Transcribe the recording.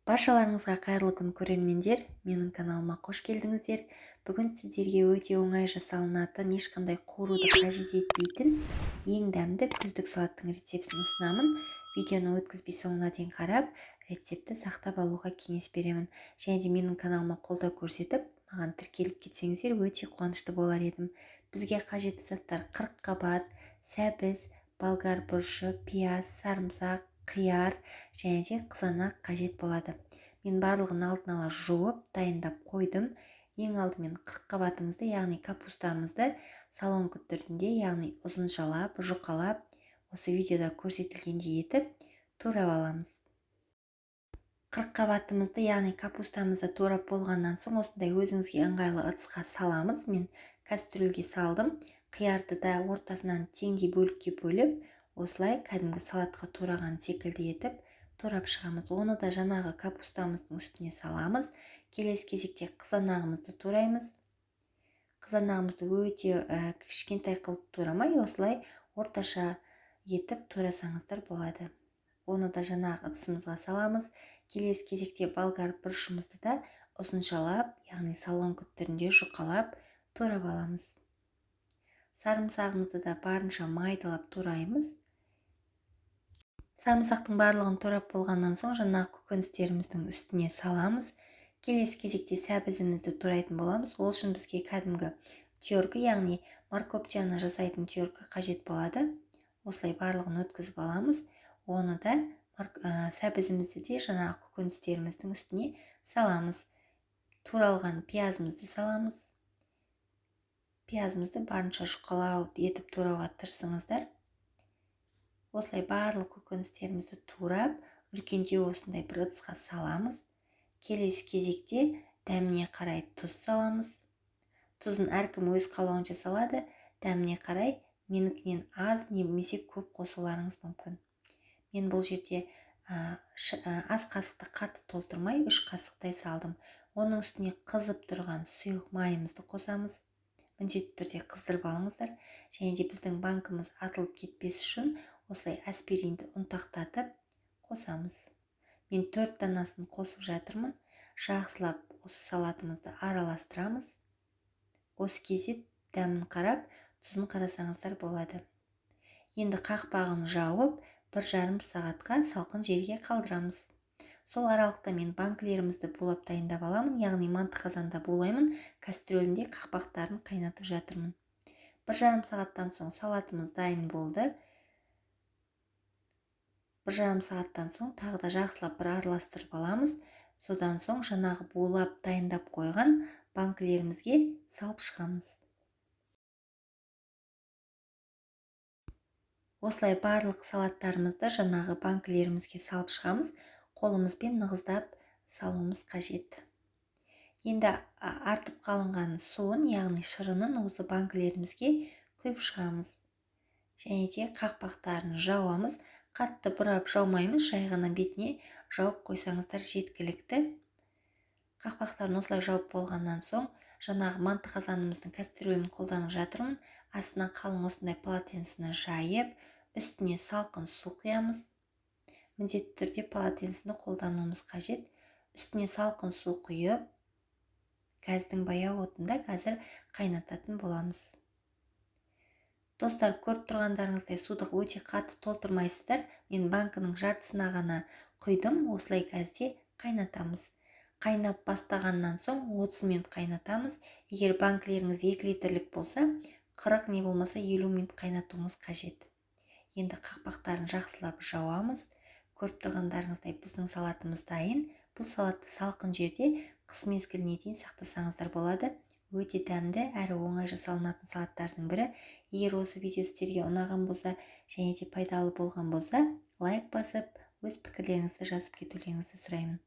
Баршаларыңызға қайырлы күн көрермендер, менің каналыма қош келдіңіздер. Бүгін сіздерге өте оңай жасалынатын, ешқандай қуыруды қажет етпейтін ең дәмді күздік салаттың рецептін ұсынамын. Видеоны өткізбей соңына дейін қарап, рецепті сақтап алуға кеңес беремін. Және де менің каналыма қолдау көрсетіп, маған тіркеліп кетсеңіздер өте қуанышты болар едім. Бізге қажетті заттар 40 қабат, сәбіз, болгар бұрышы, пияз, сарымсақ, қияр және де қызанақ қажет болады. Мен барлығын алдын ала жуып, дайындап қойдым. Ең алдымен 40 қабатымызды, яғни капустамызды салон түрінде, яғни ұзыншалап, жұқалап, осы видеода көрсетілгендей етіп турап аламыз. 40 қабатымызды, яғни капустамызды турап болғаннан соң осындай өзіңізге ыңғайлы ыдысқа саламыз. Мен кастрюльге салдым. Қиярды да ортасынан теңдей бөлікке бөліп, осылай кәдімгі салатқа тураған секілді етіп турап шығамыз. Оны да жаңағы капустамыздың үстіне саламыз. Келесі кезекте қызанағымызды тураймыз. Қызанағымызды өте кішкентай қылып турамай, осылай орташа етіп турасаңыздар болады. Оны да жаңағы ыдысымызға саламыз. Келесі кезекте болгар бұрышымызды да ұзыншалап, яғни салон түрінде жұқалап турап аламыз. Сарымсағымызды да барынша майдалап тураймыз. Сарымсақтың барлығын турап болғаннан соң жаңағы көкөністеріміздің үстіне саламыз. Келесі кезекте сәбізімізді турайтын боламыз. Ол үшін бізге кәдімгі терка, яғни морковчаны жасайтын терка қажет болады. Осылай барлығын өткізіп аламыз. Оны да сәбізімізді де жаңағы көкөністеріміздің үстіне саламыз. Туралған пиязымызды саламыз. Пиязымызды барынша жұқалау етіп турауға тырысыңыздар. Осылай барлық көкөністерімізді турап, үлкендеу осындай бір ыдысқа саламыз. Келесі кезекте дәміне қарай тұз саламыз. Тұзын әркім өз қалауынша салады. Дәміне қарай менікінен аз немесе көп қосуларыңыз мүмкін. Мен бұл жерде аз қасықты қатты толтырмай 3 қасықтай салдым. Оның үстіне қызып тұрған сұйық майымызды қосамыз. Міндетті түрде қыздырып алыңыздар. Және де біздің банкымыз атылып кетпес үшін осылай аспиринді ұнтақтатып қосамыз. Мен 4 данасын қосып жатырмын. Жақсылап осы салатымызды араластырамыз. Осы кезде дәмін қарап, тұзын қарасаңыздар болады. Енді қақпағын жауып, 1,5 сағатқа салқын жерге қалдырамыз. Сол аралықта мен банкілерімізді булап дайындап аламын, яғни манты қазанда булаймын, кастрюлінде қақпақтарын қайнатып жатырмын. 1,5 сағаттан соң салатымыз дайын болды. 1,5 сағаттан соң тағы да жақсылап бір араластырып аламыз. Содан соң жаңағы булап дайындап қойған банкілерімізге салып шығамыз. Осылай барлық салаттарымызды жаңағы банкілерімізге салып шығамыз. Қолымызбен нығыздап салуымыз қажет. Енді артып қалынған суын, яғни шырынын осы банкілерімізге құйып шығамыз. Және де қақпақтарын жауамыз. Қатты бұрап жаумаймыз, жай ғана бетіне жауып қойсаңыздар жеткілікті. Қақпақтарын осылай жауып болғаннан соң, жаңағы манты қазанымыздың кастрюлін қолданып жатырмын. Астына қалың осындай полотенцені жайып, үстіне салқын су құямыз. Міндетті түрде полотенцені қолдануымыз қажет. Үстіне салқын су құйып, газдың баяу отында қазір қайнататын боламыз. Достар, көріп тұрғандарыңыздай суды өте қатты толтырмайсыздар. Мен банкының жартысына ғана құйдым. Осылай газде қайнатамыз. Қайнап бастағаннан соң 30 минут қайнатамыз. Егер банкілеріңіз 2 литрлік болса, 40 не болмаса 50 минут қайнатуымыз қажет. Енді қақпақтарын жақсылап жауамыз. Көріп тұрғандарыңыздай біздің салатымыз дайын. Бұл салатты салқын жерде қыс мезгіліне дейін сақтасаңыздар болады. Өте дәмді әрі оңай жасалынатын салаттардың бірі. Егер осы видео сіздерге ұнаған болса және де пайдалы болған болса, лайк басып, өз пікірлеріңізді жазып кетулеріңізді сұраймын.